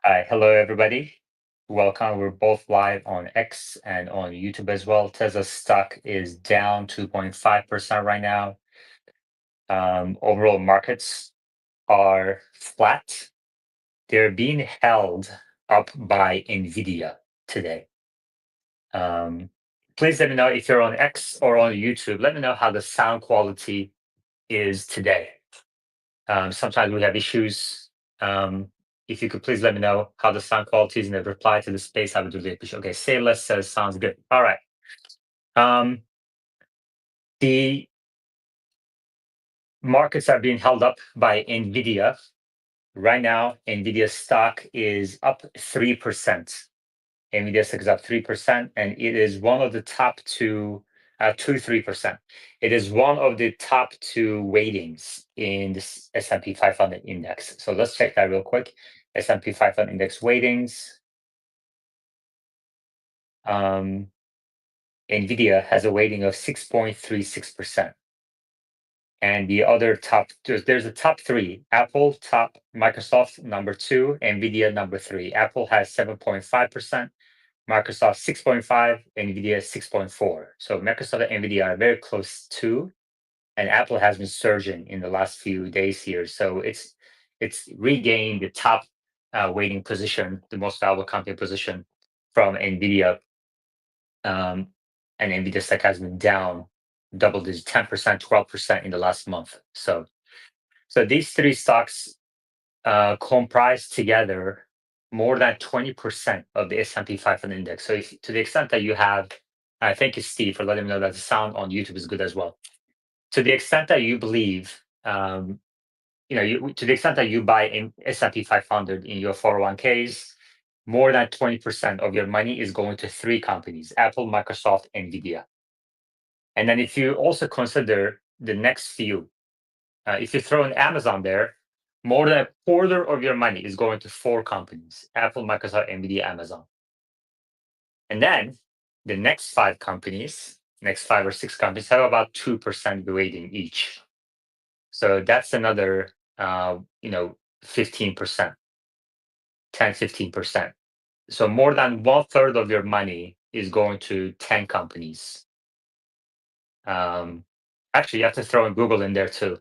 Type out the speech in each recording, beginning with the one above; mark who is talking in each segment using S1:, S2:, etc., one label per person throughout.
S1: Hi, hello everybody. Welcome. We're both live on X and on YouTube as well. Tesla stock is down 2.5% right now. Overall markets are flat. They're being held up by Nvidia today. Um, Please let me know if you're on X or on YouTube. Let me know how the sound quality is today. Sometimes we have issues. If you could please let me know how the sound quality is in the reply to the space, I would really appreciate. Okay, say less says sounds good. All right. Um, the markets are being held up by Nvidia. Right now, Nvidia stock is up 3%. Nvidia stock is up 3%, and it is one of the top two, 3%. It is one of the top two weightings in this S&P 500 index. So let's check that real quick. S&P 500 index weightings. Um, Nvidia has a weighting of 6.36%. And the other top, there's a top three: Apple, top; Microsoft, number two; Nvidia, number three. Apple has 7.5%, Microsoft 6.5, Nvidia 6.4. So Microsoft and Nvidia are very close too, and Apple has been surging in the last few days here. So it's regained the top weighting position, the most valuable company position from Nvidia. Um, and Nvidia stock has been down double digit, 10%, 12% in the last month. So these three stocks comprise together more than 20% of the S&P 500 index. So if, to the extent that you have, thank you, Steve, for letting me know that the sound on YouTube is good as well. To the extent that you believe, to the extent that you buy in S&P 500 in your 401ks, more than 20% of your money is going to three companies: Apple, Microsoft, Nvidia. And then if you also consider the next few, if you throw in Amazon there, more than a quarter of your money is going to four companies: Apple, Microsoft, Nvidia, Amazon. And then the next five companies, next five or six companies, have about 2% weighting each. So that's another, 15%, 10, 15%. So more than one third of your money is going to 10 companies. Um, Actually, you have to throw in Google in there too.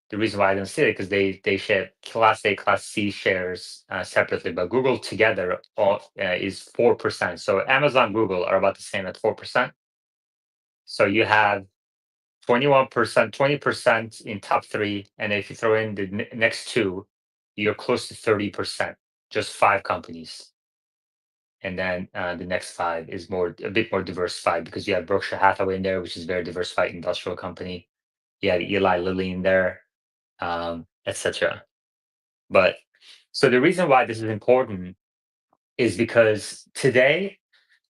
S1: The reason why I don't see it because they share Class A, Class C shares separately, but Google together is 4%. So Amazon, Google are about the same at 4%. So you have 21%, 20% in top three, and if you throw in the next two, you're close to 30%. Just five companies, and then the next five is a bit more diversified because you have Berkshire Hathaway in there, which is a very diversified industrial company. You have Eli Lilly in there, etc. But so the reason why this is important is because today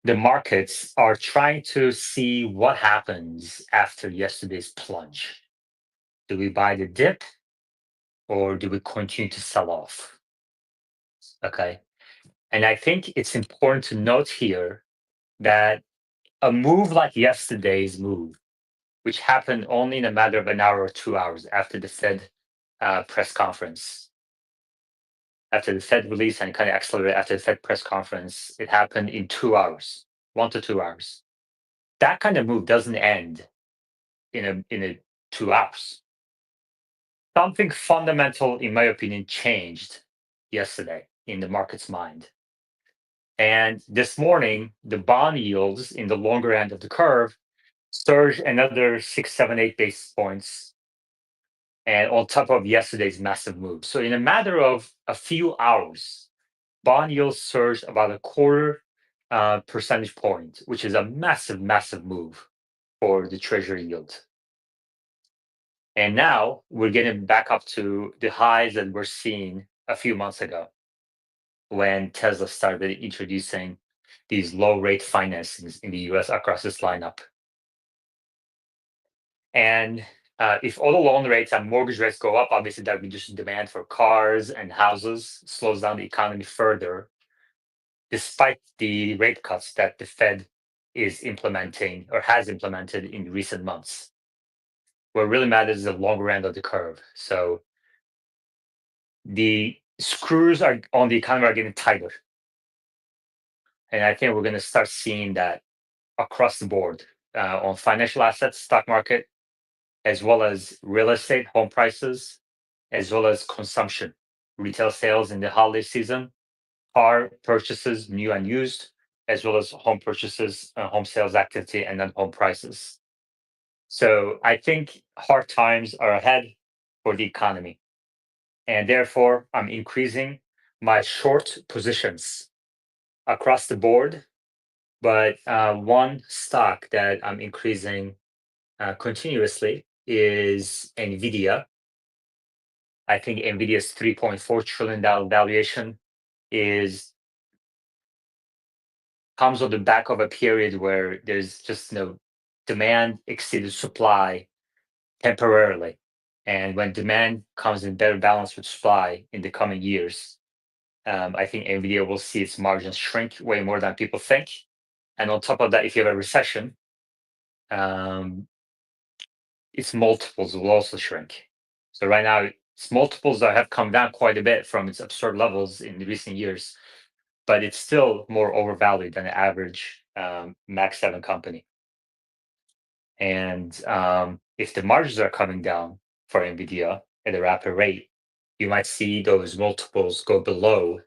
S1: the markets are trying to see what happens after yesterday's plunge. Do we buy the dip or do we continue to sell off? Okay. And I think it's important to note here that a move like yesterday's move, which happened only in a matter of an hour or 2 hours after the Fed press conference, after the Fed release and kind of accelerated after the Fed press conference, it happened in 2 hours, 1 to 2 hours. That kind of move doesn't end in a 2 hours. Something fundamental, in my opinion, changed yesterday in the market's mind. And this morning, the bond yields in the longer end of the curve surged another 6, 7, 8 basis points, and on top of yesterday's massive move. So in a matter of a few hours, bond yields surged about a quarter percentage point, which is a massive, massive move for the treasury yield. And now we're getting back up to the highs that we're seeing a few months ago when Tesla started introducing these low rate financings in the US across this lineup. And if all the loan rates and mortgage rates go up, obviously that reduces demand for cars and houses, slows down the economy further, despite the rate cuts that the Fed is implementing or has implemented in recent months. What really matters is the longer end of the curve. So the screws are on the economy are getting tighter, and I think we're going to start seeing that across the board on financial assets, stock market, as well as real estate, home prices, as well as consumption, retail sales in the holiday season, car purchases, new and used, as well as home purchases, home sales activity, and then home prices. So I think hard times are ahead for the economy. And therefore, I'm increasing my short positions across the board. But one stock that I'm increasing continuously is NVIDIA. I think NVIDIA's $3.4 trillion valuation is comes on the back of a period where there's just no demand exceeded supply temporarily. And when demand comes in better balance with supply in the coming years, I think NVIDIA will see its margins shrink way more than people think. And on top of that, if you have a recession, um, its multiples will also shrink. So right now, its multiples have come down quite a bit from its absurd levels in the recent years, but it's still more overvalued than the average Max 7 company. And if the margins are coming down for NVIDIA at a rapid rate, you might see those multiples go below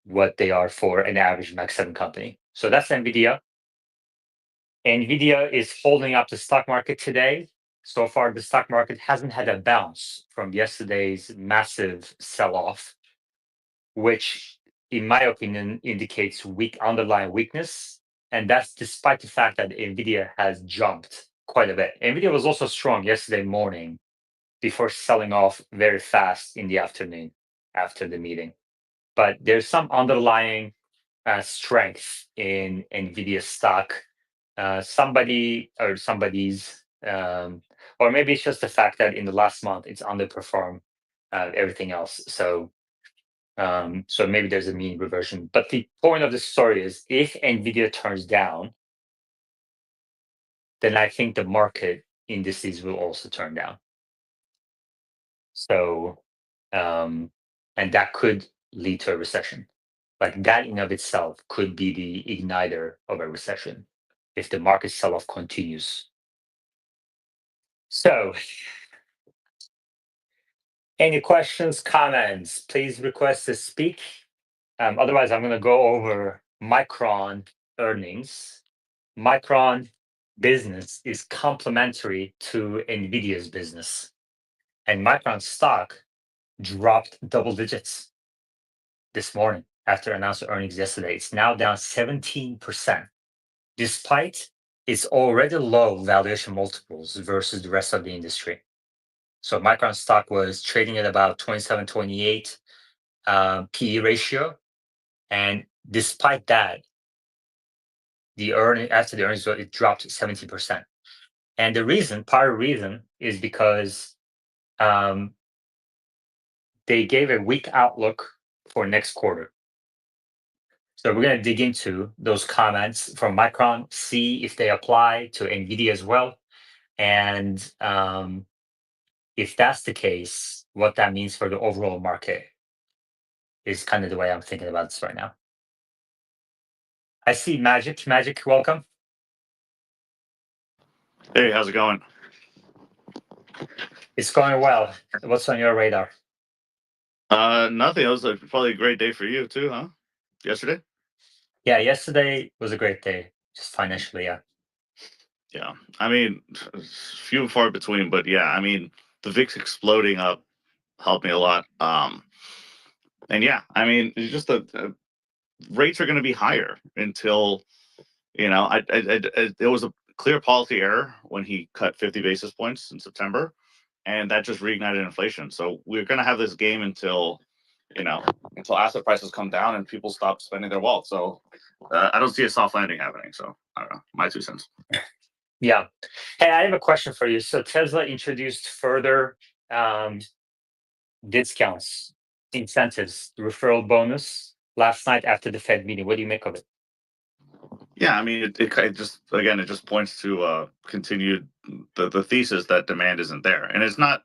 S1: what they are for an average Max 7 company. So that's NVIDIA. NVIDIA is holding up the stock market today. So far, the stock market hasn't had a bounce from yesterday's massive sell off, which, in my opinion, indicates weak underlying weakness. And that's despite the fact that NVIDIA has jumped quite a bit. NVIDIA was also strong yesterday morning before selling off very fast in the afternoon after the meeting. But there's some underlying strength in NVIDIA stock. Somebody or somebody's, or maybe it's just the fact that in the last month it's underperformed everything else. So maybe there's a mean reversion. But the point of the story is if NVIDIA turns down, then I think the market indices will also turn down. So, and that could lead to a recession. Like that in of itself could be the igniter of a recession if the market sell-off continues. So, any questions, comments, please request to speak. Otherwise, I'm going to go over Micron earnings. Micron business is complementary to NVIDIA's business. And Micron stock dropped double digits this morning after announced earnings yesterday. It's now down 17%, despite its already low valuation multiples versus the rest of the industry. So Micron stock was trading at about 27, 28 PE ratio. And despite that, after the earnings, it dropped 70%. And part of the reason is because they gave a weak outlook for next quarter. So we're going to dig into those comments from Micron, see if they apply to NVIDIA as well. And if that's the case, what that means for the overall market is kind of the way I'm thinking about this right now. I see Magic. Magic, welcome.
S2: Hey, how's it going?
S1: It's going well. What's on your radar?
S2: Nothing. It was probably a great day for you too, huh? Yesterday?
S1: Yeah, yesterday was a great day, just financially. Yeah.
S2: Yeah. I mean, few and far between, but yeah, I mean, the VIX exploding up helped me a lot. And yeah, I mean, it's just the rates are going to be higher until it was a clear policy error when he cut 50 basis points in September, and that just reignited inflation. So we're going to have this game until asset prices come down and people stop spending their wealth. So I don't see a soft landing happening. So I don't know, my 2 cents.
S1: Yeah. Hey, I have a question for you. So Tesla introduced further discounts, incentives, referral bonus last night after the Fed meeting. What do you make of it?
S2: Yeah, I mean, it just points to continued the thesis that demand isn't there, and it's not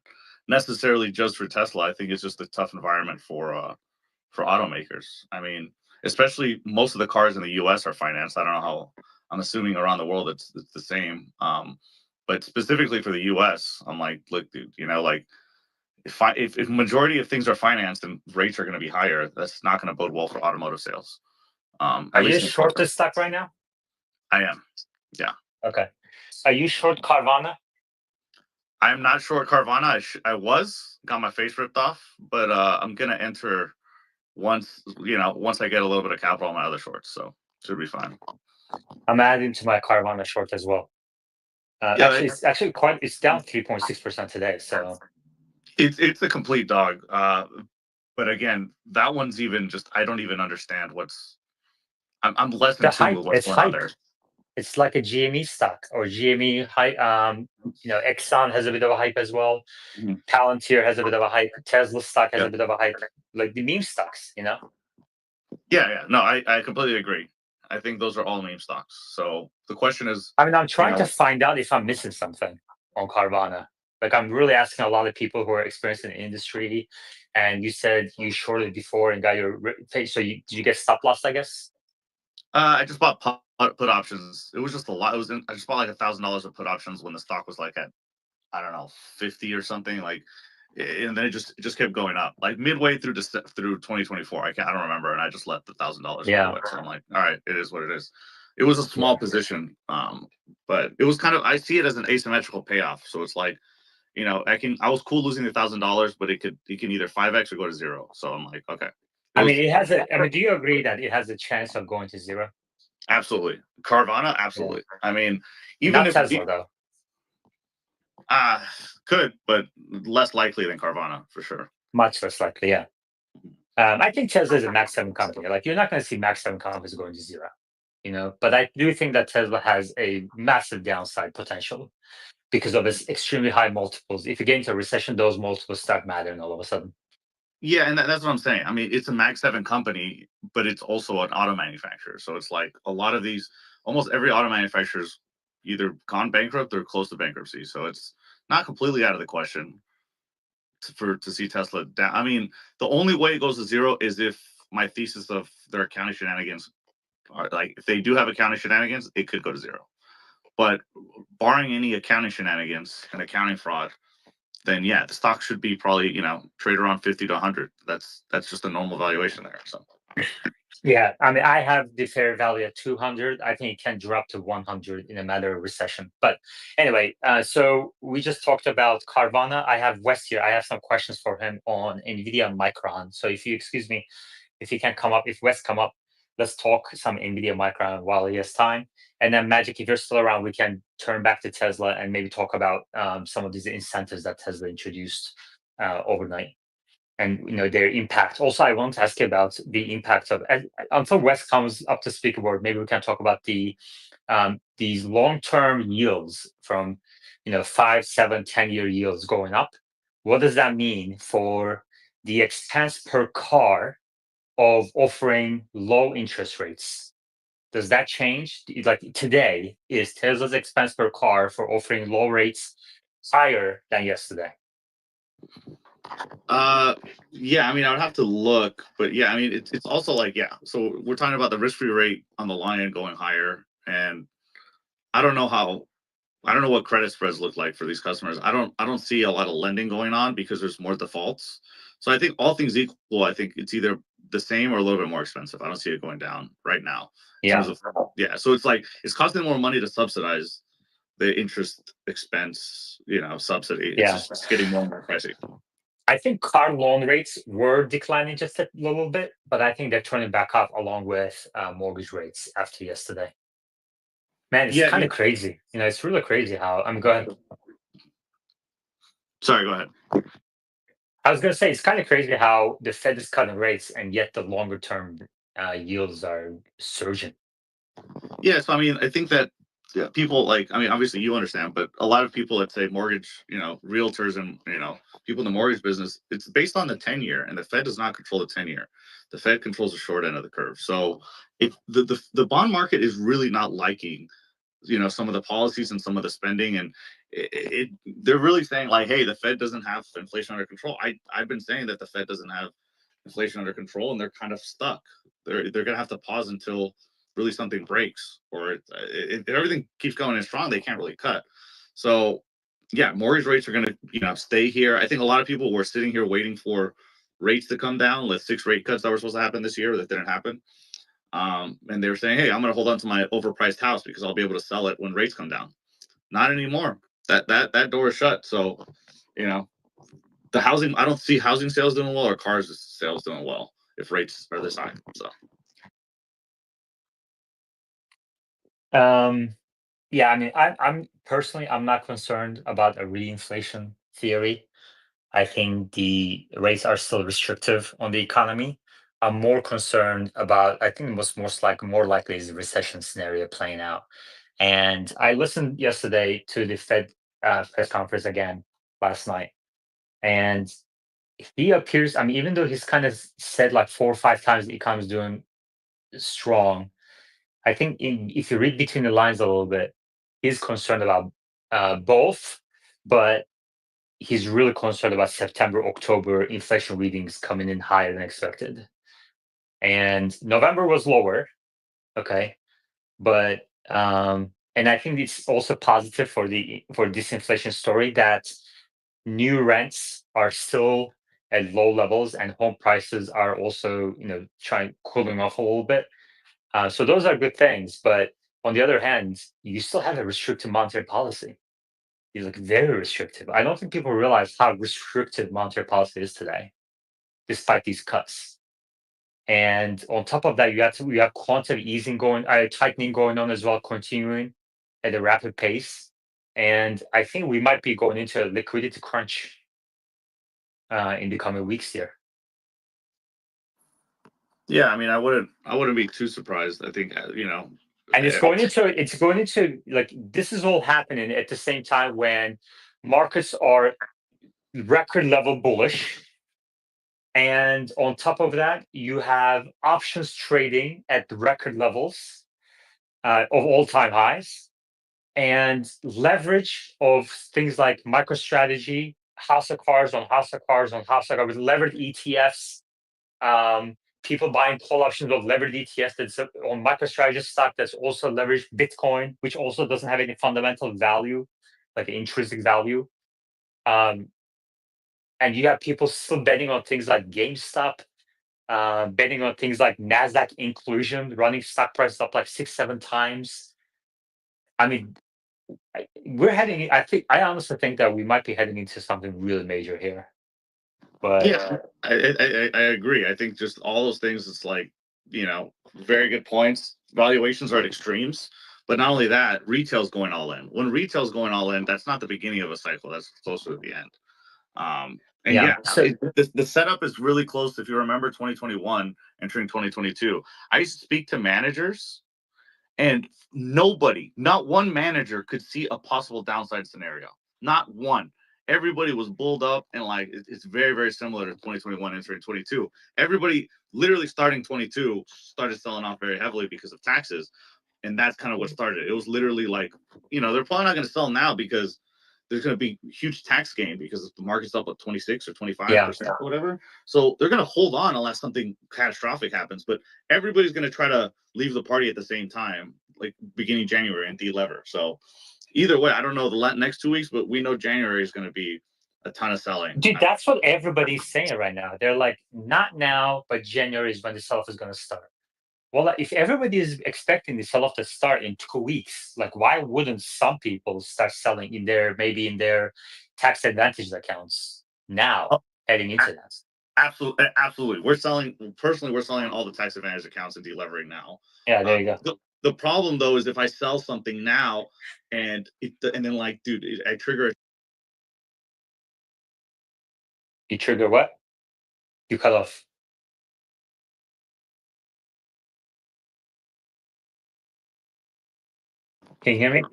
S2: necessarily just for Tesla. I think it's just a tough environment for automakers. I mean, especially most of the cars in the U.S. are financed. I don't know how. I'm assuming around the world it's the same. But specifically for the U.S., I'm like, look, dude, like if majority of things are financed and rates are going to be higher, that's not going to bode well for automotive sales.
S1: Are
S2: At
S1: you
S2: least in the
S1: short this stock right now?
S2: I am. Yeah.
S1: Okay. Are you short Carvana?
S2: I'm not sure Carvana. I was got my face ripped off, but I'm gonna enter once I get a little bit of capital on my other shorts, so should be fine.
S1: I'm adding to my Carvana short as well.
S2: Yeah,
S1: It's down 3.6% today. So
S2: it's a complete dog. But again, that one's even just I don't even understand what's. I'm less in
S1: the
S2: tune
S1: hype,
S2: with what's
S1: it's
S2: going on
S1: hype.
S2: there.
S1: It's like a GME stock or GME hype. Exxon has a bit of a hype as well.
S2: Mhm.
S1: Palantir has a bit of a hype. Tesla stock has
S2: Yeah,
S1: a bit of a hype. Like the meme stocks.
S2: yeah. No, I completely agree. I think those are all meme stocks. So the question is,
S1: I mean, I'm
S2: you
S1: trying to
S2: know,
S1: find out if I'm missing something on Carvana. Like, I'm really asking a lot of people who are experienced in the industry. And you said you shorted before and got your so did you get stop loss? I guess.
S2: I just bought put options. It was just a lot. I just bought like $1,000 of put options when the stock was like at I don't know 50 or something like, and then it just kept going up like midway through 2024. I don't remember, and I just let the $1,000 go to
S1: Yeah,
S2: it. So I'm like, all right, it is what it is. It was a small
S1: yeah.
S2: position, but it was kind of I see it as an asymmetrical payoff. So it's like I was cool losing $1,000, but it can either 5x or go to zero. So I'm like, okay, it
S1: I mean,
S2: was
S1: it has a. I mean, do you agree that it has a chance of going to zero?
S2: absolutely Carvana,
S1: Yeah,
S2: absolutely. I mean, even
S1: not
S2: if
S1: Tesla though.
S2: uh could, but less likely than Carvana for sure.
S1: Much less likely. Yeah. I think Tesla is a Max 7 company. Like, you're not going to see Max 7 companies going to zero. But I do think that Tesla has a massive downside potential because of its extremely high multiples. If you get into a recession, those multiples start mattering all of a sudden.
S2: Yeah, and that's what I'm saying. I mean, it's a Mag 7 company, but it's also an auto manufacturer. So it's like a lot of these, almost every auto manufacturer's either gone bankrupt or close to bankruptcy. So it's not completely out of the question to see Tesla down. I mean, the only way it goes to zero is if my thesis of their accounting shenanigans are like, if they do have accounting shenanigans, it could go to zero. But barring any accounting shenanigans and accounting fraud, then yeah, the stock should be probably trade around 50 to 100. That's just a normal valuation there. So
S1: Yeah, I mean, I have the fair value at 200. I think it can drop to 100 in a matter of recession. But anyway, so we just talked about Carvana. I have West here. I have some questions for him on NVIDIA and Micron. So if you excuse me, if he can come up, if West come up, let's talk some NVIDIA Micron while he has time. And then Magic, if you're still around, we can turn back to Tesla and maybe talk about some of these incentives that Tesla introduced overnight and their impact. Also, I want to ask you about the impact of until West comes up to speaker board. Maybe we can talk about these long-term yields from 5, 7, 10-year yields going up. What does that mean for the expense per car of offering low interest rates? Does that change? Like today, is Tesla's expense per car for offering low rates higher than yesterday?
S2: uh yeah, I mean I would have to look, but yeah, I mean it's also like yeah. So we're talking about the risk-free rate on the line going higher, and I don't know how I don't know what credit spreads look like for these customers. I don't see a lot of lending going on because there's more defaults. So I think all things equal, I think it's either the same or a little bit more expensive. I don't see it going down right now in terms
S1: Yeah,
S2: of yeah. So it's like it's costing more money to subsidize the interest expense, subsidy. It's
S1: yeah.
S2: just it's getting more and more pricey.
S1: I think car loan rates were declining just a little bit, but I think they're turning back up along with mortgage rates after yesterday. Man, it's
S2: Yeah,
S1: kind of crazy. It's really crazy how I'm going.
S2: sorry, go ahead.
S1: I was going to say it's kind of crazy how the Fed is cutting rates and yet the longer term yields are surging.
S2: Yeah, so I mean, I think that yeah, people like I mean, obviously you understand, but a lot of people that say mortgage, realtors and people in the mortgage business, it's based on the 10-year, and the Fed does not control the 10-year. The Fed controls the short end of the curve. So if the bond market is really not liking some of the policies and some of the spending, and they're really saying like, hey, the Fed doesn't have inflation under control. I've been saying that the Fed doesn't have inflation under control, and they're kind of stuck. They're gonna have to pause until really something breaks, or if everything keeps going in strong, they can't really cut. So yeah, mortgage rates are going to stay here. I think a lot of people were sitting here waiting for rates to come down with 6 rate cuts that were supposed to happen this year that didn't happen. And they were saying, hey, I'm going to hold on to my overpriced house because I'll be able to sell it when rates come down. Not anymore. That door is shut. So you know the housing, I don't see housing sales doing well or cars sales doing well if rates are this high. So
S1: Um, yeah, I mean, I'm personally, I'm not concerned about a reinflation theory. I think the rates are still restrictive on the economy. I'm more concerned about, I think more likely is the recession scenario playing out. And I listened yesterday to the Fed press conference again last night, and he appears, I mean, even though he's kind of said like 4 or 5 times the economy is doing strong, I think if you read between the lines a little bit, he's concerned about both, but he's really concerned about September, October inflation readings coming in higher than expected. And November was lower, okay, but and I think it's also positive for this inflation story that new rents are still at low levels and home prices are also trying cooling off a little bit. So those are good things, but on the other hand, you still have a restrictive monetary policy. It's like very restrictive. I don't think people realize how restrictive monetary policy is today, despite these cuts. And on top of that, you have quantitative easing tightening going on as well, continuing at a rapid pace. And I think we might be going into a liquidity crunch in the coming weeks here.
S2: yeah, I mean, I wouldn't be too surprised. I think
S1: And
S2: eh,
S1: it's going into like this is all happening at the same time when markets are record level bullish. And on top of that, you have options trading at the record levels of all time highs, and leverage of things like MicroStrategy, house of cards on house of cards on house of cards with levered ETFs. People buying call options of levered ETFs that's on MicroStrategy stock that's also leveraged Bitcoin, which also doesn't have any fundamental value, like intrinsic value. Um, and you have people still betting on things like GameStop, betting on things like Nasdaq inclusion, running stock prices up like 6, 7 times. I mean, we're heading. I honestly think that we might be heading into something really major here. But
S2: yeah, I agree. I think just all those things. It's like very good points. Valuations are at extremes, but not only that, retail's going all in. When retail's going all in, that's not the beginning of a cycle. That's closer to the end. And
S1: yeah,
S2: yeah,
S1: so
S2: the setup is really close. If you remember 2021 entering 2022, I used to speak to managers, and nobody, not one manager, could see a possible downside scenario. Not one. Everybody was bulled up, and like it's very, very similar to 2021 entering 22. Everybody, literally starting 22, started selling off very heavily because of taxes, and that's kind of what started. It was literally like, they're probably not going to sell now because there's going to be huge tax gain because the market's up at 26 or
S1: yeah,
S2: 25% or whatever. So they're going to hold on unless something catastrophic happens. But everybody's going to try to leave the party at the same time, like beginning January and delever. So either way, I don't know the next 2 weeks, but we know January is going to be a ton of selling.
S1: dude, that's what everybody's saying right now. They're like, not now, but January is when the sell-off is going to start. Well, like, if everybody is expecting the sell-off to start in 2 weeks, like why wouldn't some people start selling maybe in their tax advantage accounts now,
S2: Oh,
S1: heading into that?
S2: absolutely, absolutely. We're selling personally. We're selling all the tax advantage accounts and delevering now.
S1: Yeah, there you go.
S2: The problem though is if I sell something now and then like, dude, I trigger.
S1: You trigger what? You cut off. Can you hear me?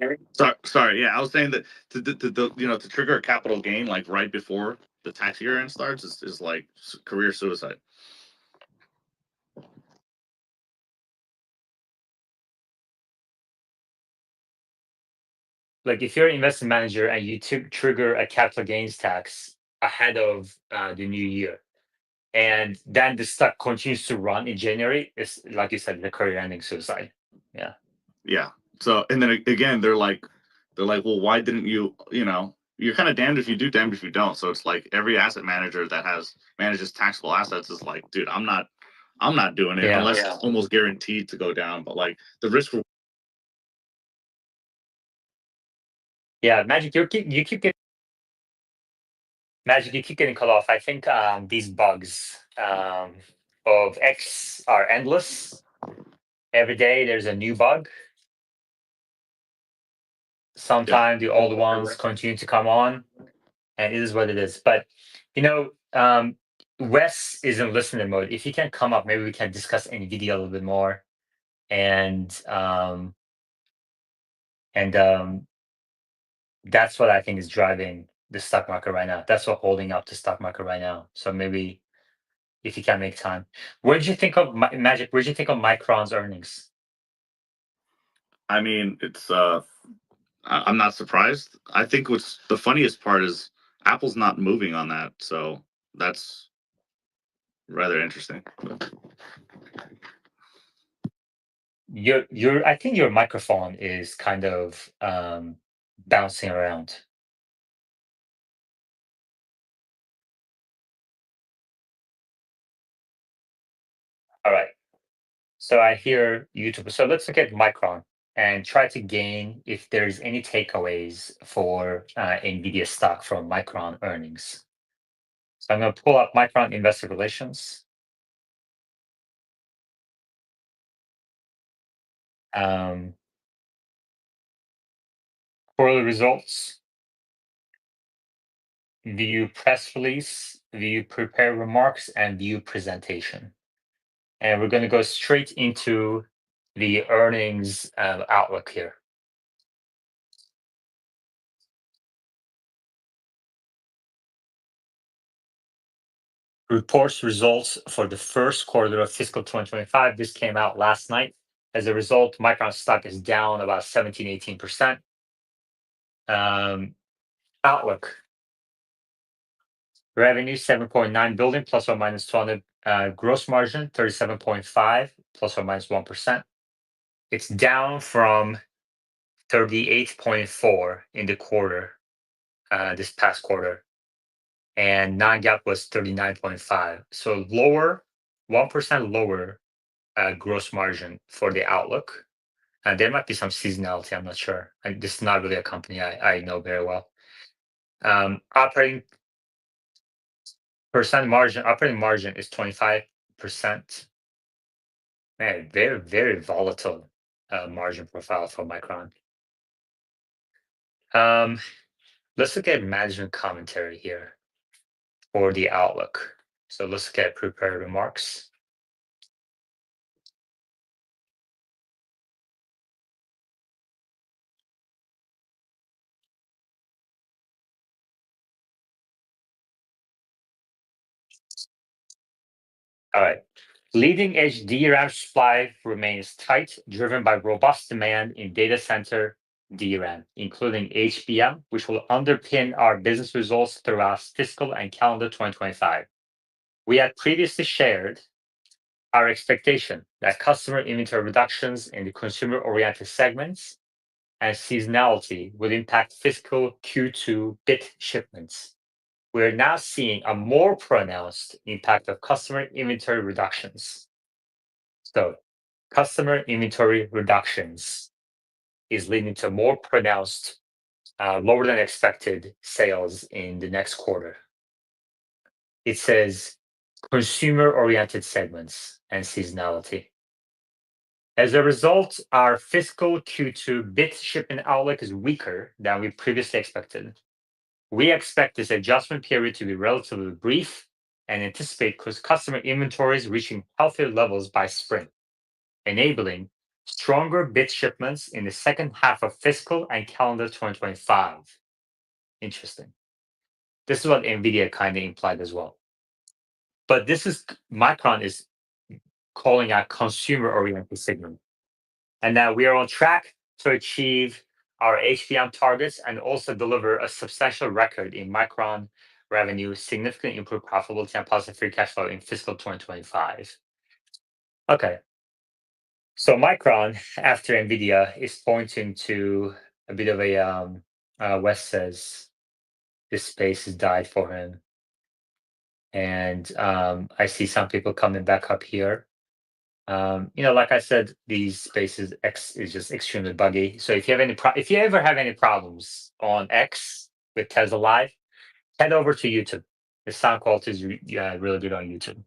S2: Sorry, yeah, I was saying that to trigger a capital gain like right before the tax year end starts is like career suicide.
S1: like if you're an investment manager and you trigger a capital gains tax ahead of the new year, and then the stock continues to run in January, it's like you said, the career ending suicide. Yeah.
S2: Yeah. So and then again, they're like, well, why didn't you? You know, you're kind of damned if you do, damned if you don't. So it's like every asset manager that has manages taxable assets is like, dude, I'm not doing it
S1: Yeah.
S2: unless it's almost guaranteed to go down. But like the risk.
S1: Yeah. Magic, you keep getting cut off. I think these bugs of X are endless. Every day there's a new bug.
S2: Yeah.
S1: Sometimes the old ones continue to come on, and it is what it is. But you know, Wes is in listening mode. If he can come up, maybe we can discuss NVIDIA a little bit more, and and that's what I think is driving the stock market right now. That's what holding up the stock market right now. So maybe if you can make time, what did you think of Magic? What did you think of Micron's earnings?
S2: I mean, it's I'm not surprised. I think what's the funniest part is Apple's not moving on that, so that's rather interesting.
S1: Your I think your microphone is kind of bouncing around. All right. So I hear YouTube. So let's look at Micron and try to gain if there's any takeaways for NVIDIA stock from Micron earnings. So I'm going to pull up Micron Investor Relations. Um, Quarterly results, view press release, view prepared remarks, and view presentation. And we're going to go straight into the earnings outlook here. Reports results for the first quarter of fiscal 2025. This came out last night. As a result, Micron stock is down about 17-18%. Outlook. Revenue 7.9 billion plus or minus 200. Gross margin 37.5 plus or minus 1%. It's down from 38.4 in the quarter, this past quarter, and non-GAAP was 39.5. So lower, 1% lower gross margin for the outlook. There might be some seasonality. I'm not sure. This is not really a company I know very well. Operating margin, operating margin is 25%. Man, very, very volatile margin profile for Micron. Let's look at management commentary here for the outlook. So let's look at prepared remarks. All right. Leading edge DRAM supply remains tight, driven by robust demand in data center DRAM, including HBM, which will underpin our business results throughout fiscal and calendar 2025. We had previously shared our expectation that customer inventory reductions in the consumer-oriented segments and seasonality would impact fiscal Q2 bit shipments. We're now seeing a more pronounced impact of customer inventory reductions. So, customer inventory reductions is leading to more pronounced, lower than expected sales in the next quarter. It says consumer-oriented segments and seasonality. As a result, our fiscal Q2 bit shipment outlook is weaker than we previously expected. We expect this adjustment period to be relatively brief and anticipate customer inventories reaching healthier levels by spring, enabling stronger bit shipments in the second half of fiscal and calendar 2025. Interesting. This is what NVIDIA kind of implied as well. But this is Micron is calling out consumer oriented segment. And now we are on track to achieve our HBM targets and also deliver a substantial record in Micron revenue, significantly improve profitability and positive free cash flow in fiscal 2025. Okay. So Micron, after NVIDIA, is pointing to a bit of Wes says this space has died for him. And I see some people coming back up here. Like I said, these spaces X is just extremely buggy. So if you have if you ever have any problems on X with Tesla Live, head over to YouTube. The sound quality is really good on YouTube.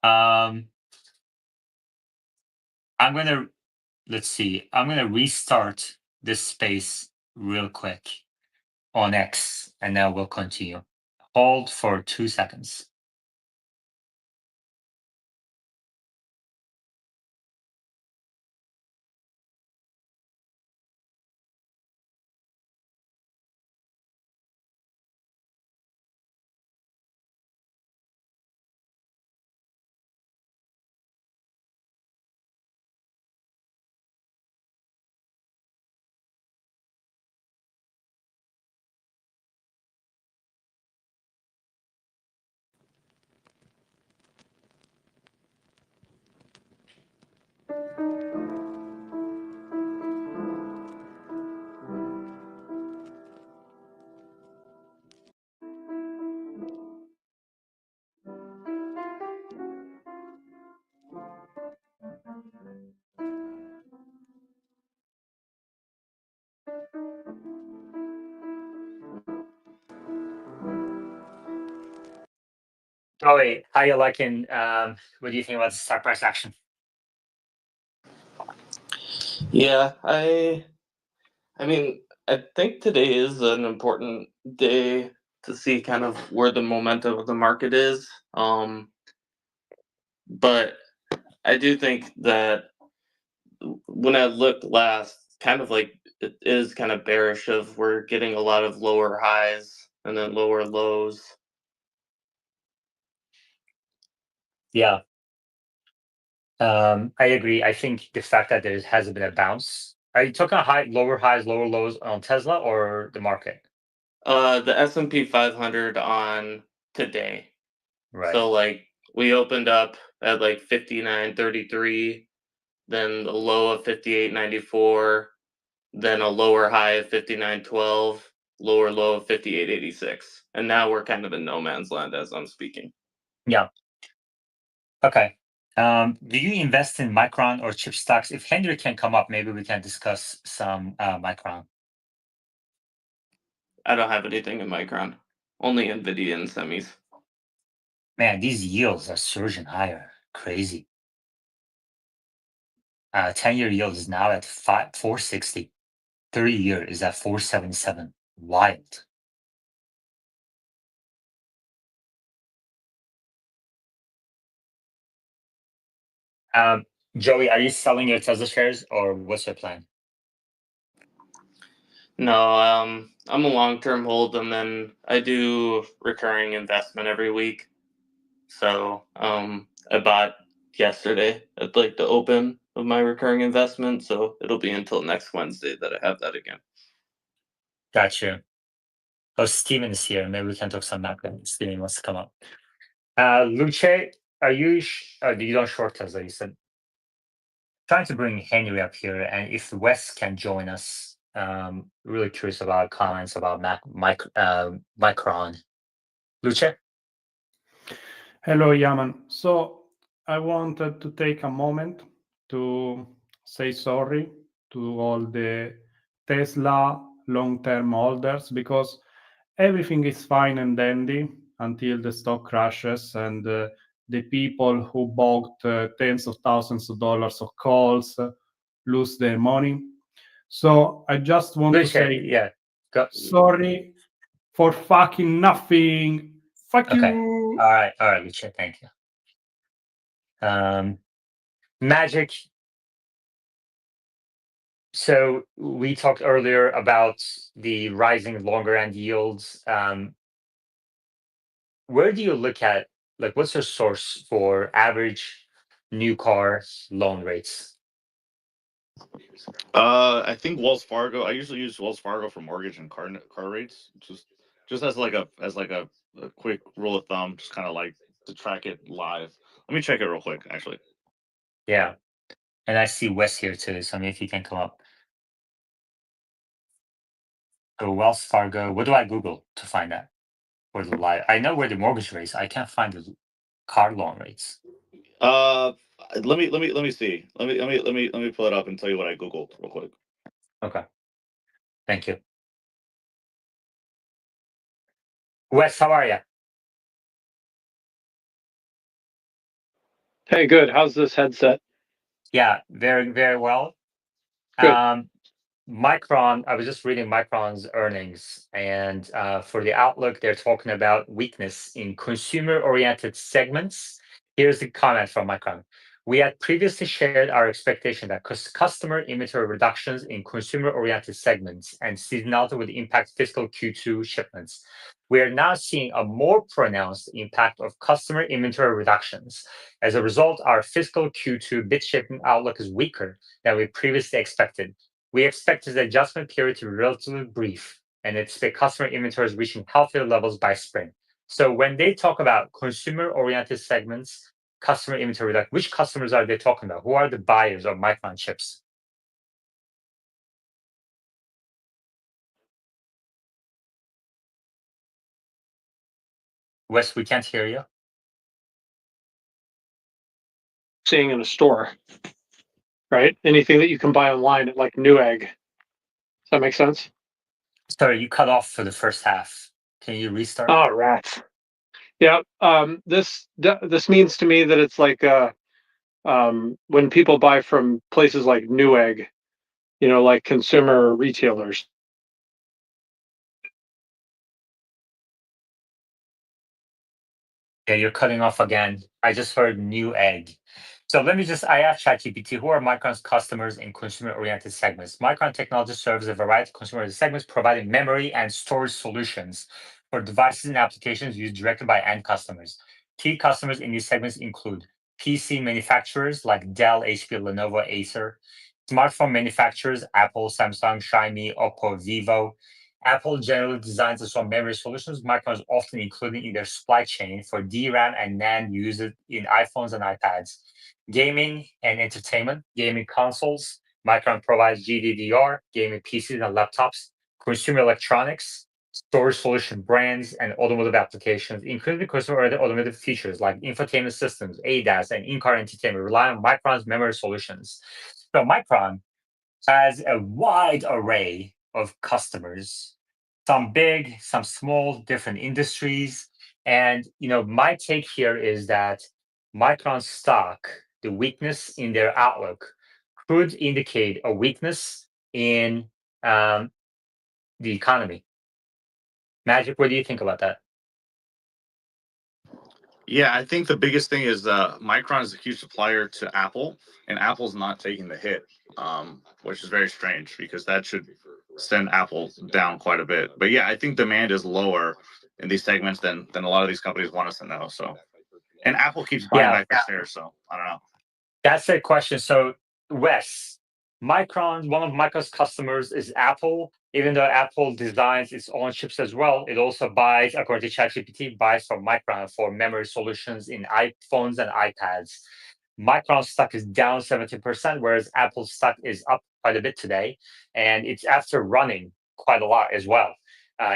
S1: Um, I'm gonna let's see. I'm gonna restart this space real quick on X, and now we'll continue. Hold for 2 seconds. Joey, how you liking? What do you think about the stock price action?
S3: Yeah, I mean, I think today is an important day to see kind of where the momentum of the market is. But I do think that when I looked last, kind of like it is kind of bearish of we're getting a lot of lower highs and then lower lows.
S1: Yeah, I agree. I think the fact that there hasn't been a bounce. Are you talking lower highs, lower lows on Tesla or the market?
S3: The S&P 500 on today.
S1: Right.
S3: So like we opened up at like 59.33, then a low of 58.94, then a lower high of 59.12, lower low of 58.86. And now we're kind of in no man's land as I'm speaking.
S1: Yeah. Okay. Do you invest in Micron or chip stocks? If Henry can come up, maybe we can discuss some Micron.
S3: I don't have anything in Micron, only NVIDIA and semis.
S1: Man, these yields are surging higher. Crazy. 10-year yield is now at 460. 30-year is at 477. Wild. Um, Joey, are you selling your Tesla shares or what's your plan?
S3: No, I'm a long-term hold, and then I do recurring investment every week. So I bought yesterday at like the open of my recurring investment, so it'll be until next Wednesday that I have that again.
S1: Got you. Oh, Steven is here. Maybe we can talk some macro. Steven wants to come up. Luce, are you? You don't short Tesla. You said trying to bring Henry up here, and if Wes can join us. Really curious about comments about Micron. Luce.
S4: Hello, Yaman. So I wanted to take a moment to say sorry to all the Tesla long-term holders because everything is fine and dandy until the stock crashes and the people who bought tens of thousands of dollars of calls lose their money. So I just want to
S1: Luce,
S4: say
S1: yeah. Go.
S4: sorry for fucking nothing. Fuck
S1: Okay.
S4: you.
S1: All right, Luce. Thank you. Magic. So we talked earlier about the rising longer end yields. Where do you look at, like, what's your source for average new car loan rates?
S2: I think Wells Fargo. I usually use Wells Fargo for mortgage and car rates. Just as a quick rule of thumb, just kind of like to track it live. Let me check it real quick, actually.
S1: Yeah. And I see Wes here too. So maybe if you can come up. So Wells Fargo, what do I Google to find that? For the live. I know where the mortgage rates. I can't find the car loan rates.
S2: Uh, let me see. Let me pull it up and tell you what I googled real quick.
S1: Okay. Thank you. Wes, how are you?
S5: Hey, good. How's this headset?
S1: Yeah, very, very well.
S5: Good.
S1: Micron, I was just reading Micron's earnings, and for the outlook, they're talking about weakness in consumer-oriented segments. Here's the comment from Micron. We had previously shared our expectation that customer inventory reductions in consumer-oriented segments and seasonality would impact fiscal Q2 shipments. We are now seeing a more pronounced impact of customer inventory reductions. As a result, our fiscal Q2 bit shipment outlook is weaker than we previously expected. We expect this adjustment period to be relatively brief and expect customer inventories reaching healthier levels by spring. So when they talk about consumer-oriented segments, customer inventory, like which customers are they talking about? Who are the buyers of Micron chips? Wes, we can't hear you.
S5: Seeing in a store, right? Anything that you can buy online at like Newegg. Does that make sense?
S1: Sorry, you cut off for the first half. Can you restart?
S5: Oh, rats. Yeah. This means to me that it's like when people buy from places like Newegg, like consumer retailers.
S1: Yeah, you're cutting off again. I just heard new egg. So I asked ChatGPT, who are Micron's customers in consumer-oriented segments? Micron Technology serves a variety of consumer segments, providing memory and storage solutions for devices and applications used directly by end customers. Key customers in these segments include PC manufacturers like Dell, HP, Lenovo, Acer, smartphone manufacturers, Apple, Samsung, Xiaomi, Oppo, Vivo. Apple generally designs its own memory solutions. Micron is often included in their supply chain for DRAM and NAND used in iPhones and iPads. Gaming and entertainment, gaming consoles. Micron provides GDDR, gaming PCs and laptops, consumer electronics, storage solution brands, and automotive applications, including consumer-oriented automotive features like infotainment systems, ADAS, and in-car entertainment, rely on Micron's memory solutions. So Micron has a wide array of customers, some big, some small, different industries. And my take here is that Micron stock, the weakness in their outlook, could indicate a weakness in um, the economy. Magic, what do you think about that?
S2: Yeah, I think the biggest thing is Micron is a huge supplier to Apple, and Apple's not taking the hit, which is very strange because that should send Apple down quite a bit. But yeah, I think demand is lower in these segments than a lot of these companies want us to know. So, and Apple keeps buying
S1: Yeah,
S2: back their shares, so I don't know.
S1: that's a question. So, Wes, one of Micron's customers is Apple. Even though Apple designs its own chips as well, it also buys, according to ChatGPT, buys from Micron for memory solutions in iPhones and iPads. Micron's stock is down 17%, whereas Apple's stock is up quite a bit today. And it's after running quite a lot as well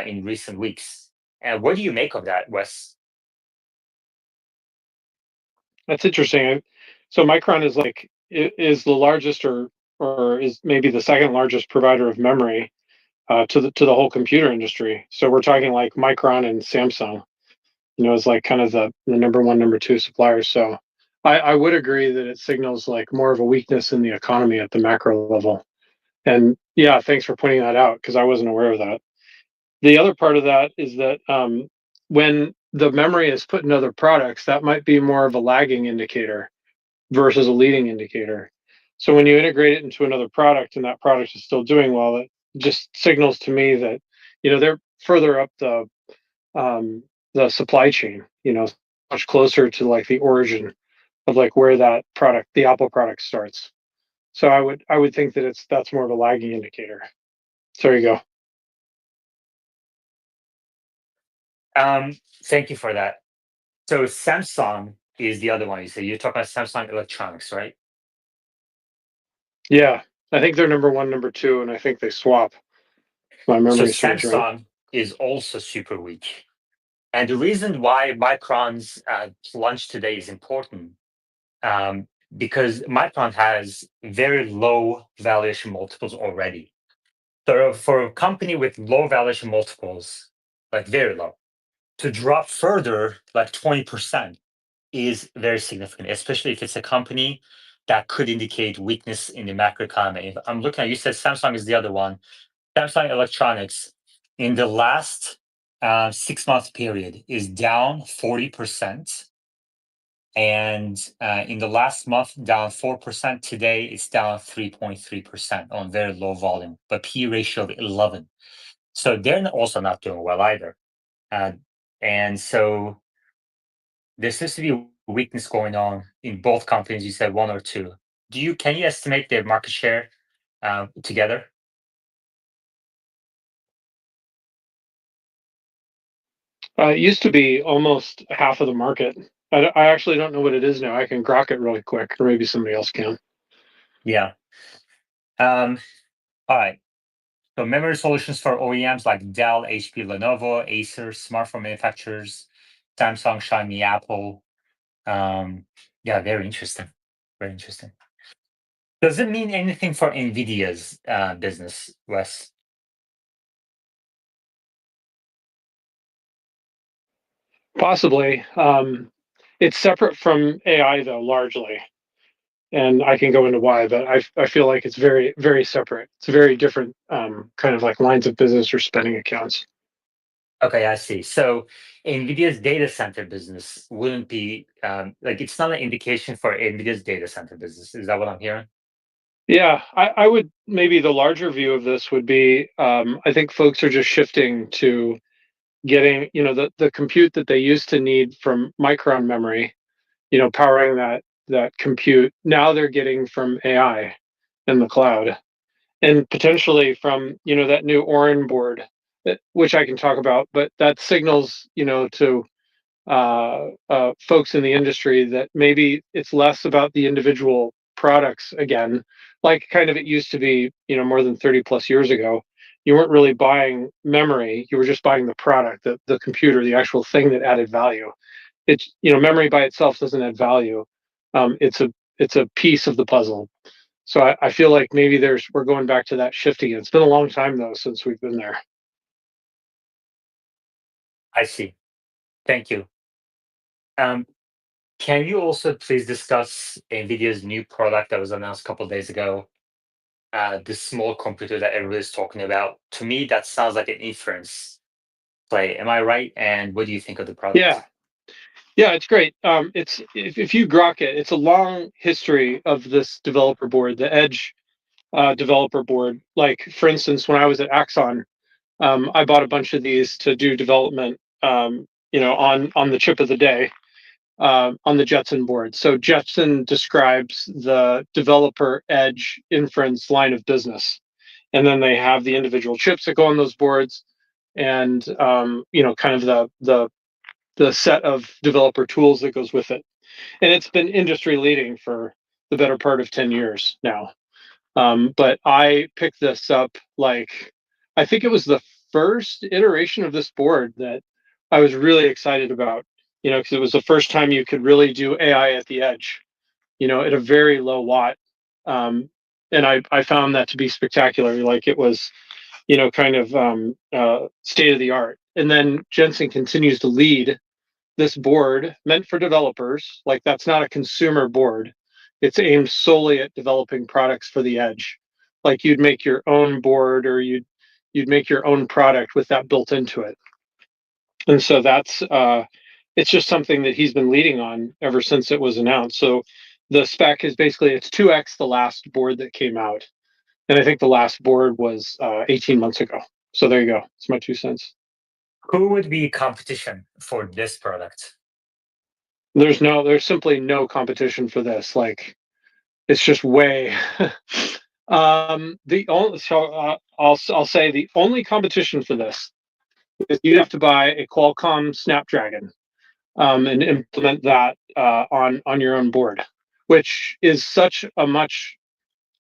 S1: in recent weeks. And what do you make of that, Wes?
S5: That's interesting. So Micron is the largest or is maybe the second largest provider of memory to the whole computer industry. So we're talking like Micron and Samsung, is like kind of the number one, number two suppliers. So I would agree that it signals like more of a weakness in the economy at the macro level. And yeah, thanks for pointing that out because I wasn't aware of that. The other part of that is that when the memory is put in other products, that might be more of a lagging indicator versus a leading indicator. So when you integrate it into another product and that product is still doing well, it just signals to me that they're further up the supply chain. Much closer to like the origin of like where that product, the Apple product, starts. So I would think that that's more of a lagging indicator. So there you go.
S1: Thank you for that. So Samsung is the other one. You say you're talking about Samsung Electronics, right?
S5: Yeah, I think they're number one, number two, and I think they swap. If my
S1: So
S5: memory serves right.
S1: Samsung is also super weak. And the reason why Micron's plunge today is important, because Micron has very low valuation multiples already. So for a company with low valuation multiples, like very low, to drop further, like 20%, is very significant, especially if it's a company that could indicate weakness in the macroeconomy. If I'm looking at, you said Samsung is the other one. Samsung Electronics in the last 6 month period is down 40%. And in the last month, down 4%. Today, it's down 3.3% on very low volume, but P ratio of 11. So they're also not doing well either. And so there seems to be weakness going on in both companies. You said one or two. Can you estimate their market share together?
S5: It used to be almost half of the market. I actually don't know what it is now. I can grok it really quick, or maybe somebody else can.
S1: Yeah. All right. So memory solutions for OEMs like Dell, HP, Lenovo, Acer, smartphone manufacturers, Samsung, Xiaomi, Apple. Yeah, very interesting. Very interesting. Does it mean anything for NVIDIA's business, Wes?
S5: Possibly. It's separate from AI though, largely, and I can go into why. But I feel like it's very very separate. It's very different, kind of like lines of business or spending accounts.
S1: Okay, I see. So NVIDIA's data center business wouldn't be like it's not an indication for NVIDIA's data center business. Is that what I'm hearing?
S5: Yeah, I would maybe the larger view of this would be I think folks are just shifting to getting the compute that they used to need from Micron memory, powering that compute. Now they're getting from AI in the cloud, and potentially from that new Orin board, which I can talk about. But that signals to folks in the industry that maybe it's less about the individual products again, like kind of it used to be, more than 30 plus years ago. You weren't really buying memory; you were just buying the product, the computer, the actual thing that added value. It's memory by itself doesn't add value. It's a piece of the puzzle. So I feel like maybe we're going back to that shift again. It's been a long time though since we've been there.
S1: I see. Thank you. Um, can you also please discuss NVIDIA's new product that was announced a couple of days ago? This small computer that everybody's talking about. To me, that sounds like an inference play. Am I right? And what do you think of the
S5: Yeah,
S1: product?
S5: yeah, it's great. It's if you grok it, it's a long history of this developer board, the Edge developer board. Like for instance, when I was at Axon, I bought a bunch of these to do development, on the chip of the day, on the Jetson board. So Jetson describes the developer edge inference line of business, and then they have the individual chips that go on those boards, and kind of the set of developer tools that goes with it. And it's been industry leading for the better part of 10 years now. But I picked this up, like, I think it was the first iteration of this board that I was really excited about, because it was the first time you could really do AI at the edge, at a very low watt. And I found that to be spectacular. Like it was, kind of state of the art. And then Jensen continues to lead this board meant for developers. Like that's not a consumer board. It's aimed solely at developing products for the edge. Like you'd make your own board, or you'd make your own product with that built into it. And so that's it's just something that he's been leading on ever since it was announced. So the spec is basically it's 2x the last board that came out. And I think the last board was 18 months ago. So there you go. It's my 2 cents.
S1: Who would be competition for this product?
S5: There's simply no competition for this. Like It's just way. I'll say the only competition for this is you have to buy a Qualcomm Snapdragon and implement that on your own board, which is such a much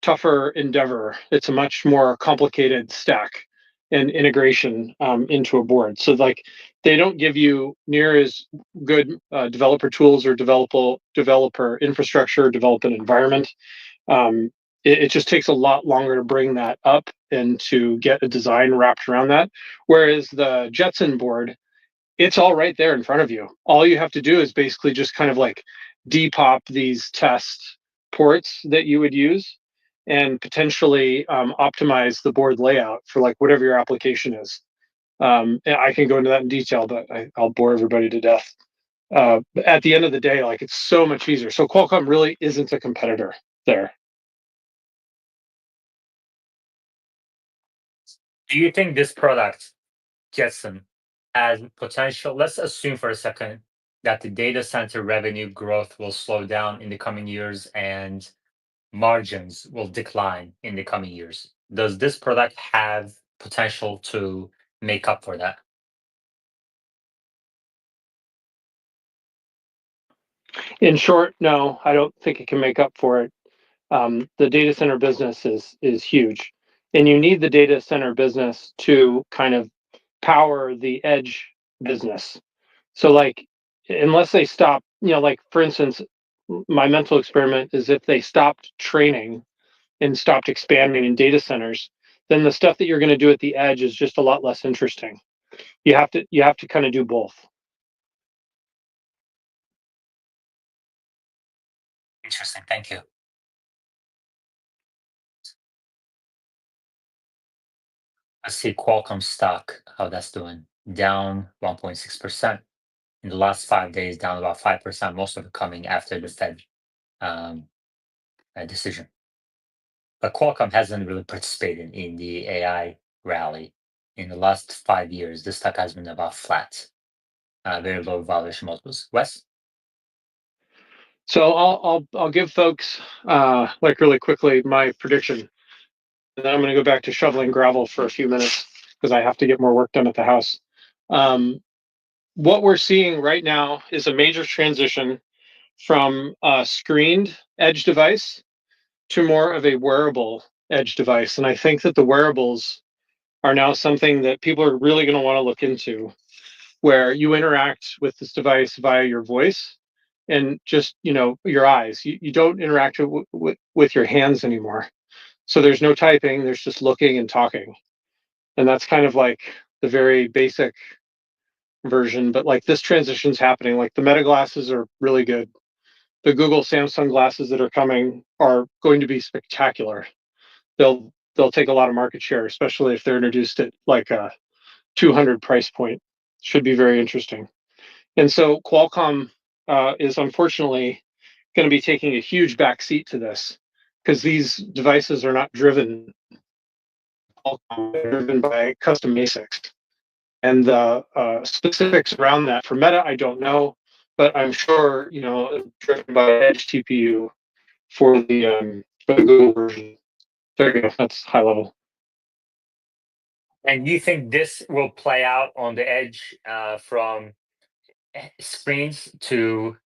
S5: tougher endeavor. It's a much more complicated stack and integration into a board. So like they don't give you near as good developer tools or developer infrastructure, development environment. It just takes a lot longer to bring that up and to get a design wrapped around that. Whereas the Jetson board, it's all right there in front of you. All you have to do is basically just kind of like depop these test ports that you would use and potentially optimize the board layout for like whatever your application is. And I can go into that in detail, but I'll bore everybody to death. But at the end of the day, like it's so much easier. So Qualcomm really isn't a competitor there.
S1: Do you think this product, Jetson, has potential? Let's assume for a second that the data center revenue growth will slow down in the coming years and margins will decline in the coming years. Does this product have potential to make up for that?
S5: In short, no, I don't think it can make up for it. The data center business is huge, and you need the data center business to kind of power the edge business. So like, unless they stop, like for instance, my mental experiment is if they stopped training and stopped expanding in data centers, then the stuff that you're going to do at the edge is just a lot less interesting. You have to kind of do both.
S1: Interesting. Thank you. Let's see Qualcomm stock, how that's doing. Down 1.6%. In the last 5 days, down about 5%, most of it coming after the Fed decision. But Qualcomm hasn't really participated in the AI rally. In the last 5 years, the stock has been about flat, very low valuation multiples. Wes?
S5: So I'll give folks like really quickly my prediction, and then I'm going to go back to shoveling gravel for a few minutes because I have to get more work done at the house. What we're seeing right now is a major transition from a screened edge device to more of a wearable edge device, and I think that the wearables are now something that people are really going to want to look into, where you interact with this device via your voice and just your eyes. You don't interact with your hands anymore. So there's no typing, there's just looking and talking. And that's kind of like the very basic version, but like this transition's happening. Like the Meta glasses are really good. The Google Samsung glasses that are coming are going to be spectacular. They'll take a lot of market share, especially if they're introduced at like a 200 price point. Should be very interesting. And so Qualcomm is unfortunately going to be taking a huge backseat to this because these devices are not driven they're driven by custom ASICs. And the specifics around that for Meta, I don't know, but I'm sure driven by Edge TPU for the Google version. There you go. That's high level.
S1: And you think this will play out on the edge from screens to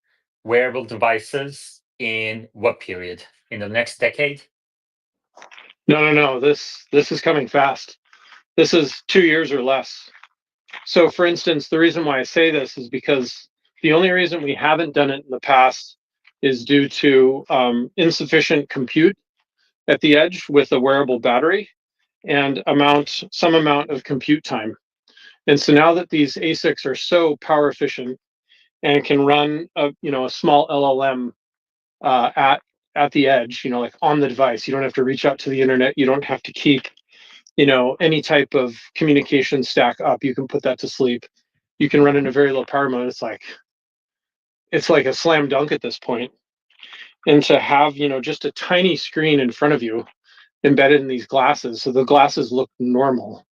S1: wearable devices in what period? In the next decade?
S5: No. This is coming fast. This is 2 years or less. So, for instance, the reason why I say this is because the only reason we haven't done it in the past is due to insufficient compute at the edge with a wearable battery and some amount of compute time. And so now that these ASICs are so power efficient and can run a small LLM at the edge, like on the device, you don't have to reach out to the internet, you don't have to keep any type of communication stack up. You can put that to sleep. You can run in a very low power mode. It's like a slam dunk at this point. And to have just a tiny screen in front of you embedded in these glasses, so the glasses look normal.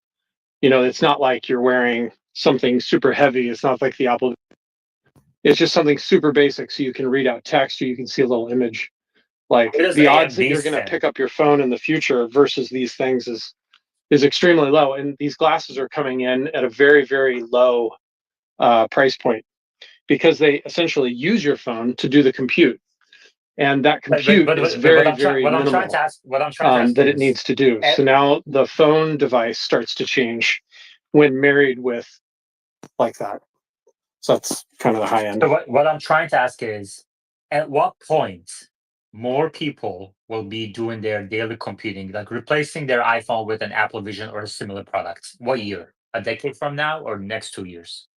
S5: It's not like you're wearing something super heavy. It's not like the Apple. It's just something super basic, so you can read out text or you can see a little image. Like
S1: Where does
S5: the
S1: AMD
S5: odds that you're going to
S1: stand?
S5: pick up your phone in the future versus these things is extremely low. And these glasses are coming in at a very, very low price point because they essentially use your phone to do the compute. And that compute is very, very minimal
S1: what I'm trying to ask
S5: that it
S1: is,
S5: needs to do. So now the phone device starts to change when married with like that. So that's kind of the high end.
S1: so what I'm trying to ask is, at what point more people will be doing their daily computing, like replacing their iPhone with an Apple Vision or a similar product? What year? A decade from now or next 2 years?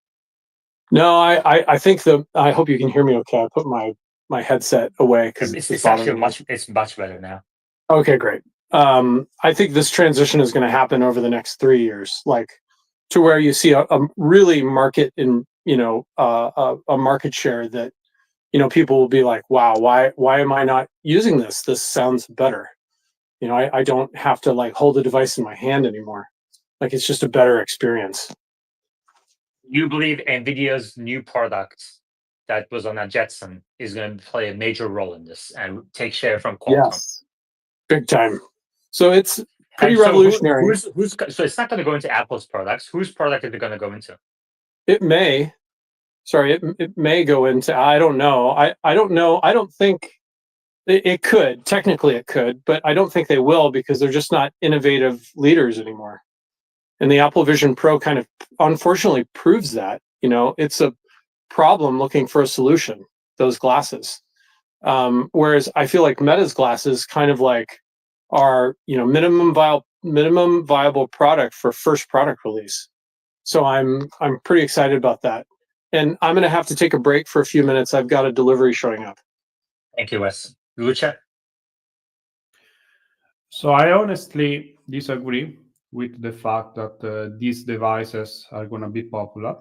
S5: No, I think I hope you can hear me okay. I put my headset away because
S1: It's actually it's much better now.
S5: Okay, great. I think this transition is going to happen over the next 3 years, like to where you see a really market in, a market share that, people will be like, wow, why am I not using this? This sounds better. I don't have to like hold the device in my hand anymore. Like it's just a better experience.
S1: You believe NVIDIA's new product that was on a Jetson is going to play a major role in this and take share from Qualcomm?
S5: Yes, big time. So it's pretty
S1: And so
S5: revolutionary.
S1: so it's not going to go into Apple's products. Whose product is it going to go into?
S5: It may. Sorry, it may go into. I don't know. I don't know. I don't think it could. Technically, it could, but I don't think they will because they're just not innovative leaders anymore. And the Apple Vision Pro kind of unfortunately proves that. It's a problem looking for a solution. Those glasses. Whereas I feel like Meta's glasses kind of like are minimum viable product for first product release. So I'm pretty excited about that. And I'm going to have to take a break for a few minutes. I've got a delivery showing up.
S1: Thank you, Wes. Lucia?
S4: So I honestly disagree with the fact that these devices are going to be popular.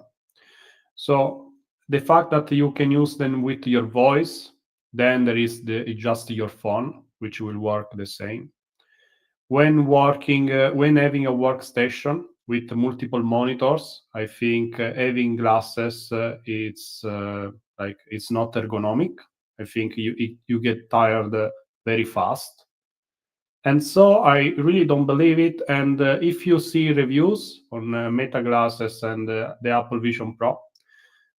S4: So the fact that you can use them with your voice, then there is just your phone, which will work the same. When having a workstation with multiple monitors, I think having glasses, it's not ergonomic. I think you get tired very fast. And so I really don't believe it. And if you see reviews on Meta glasses and the Apple Vision Pro,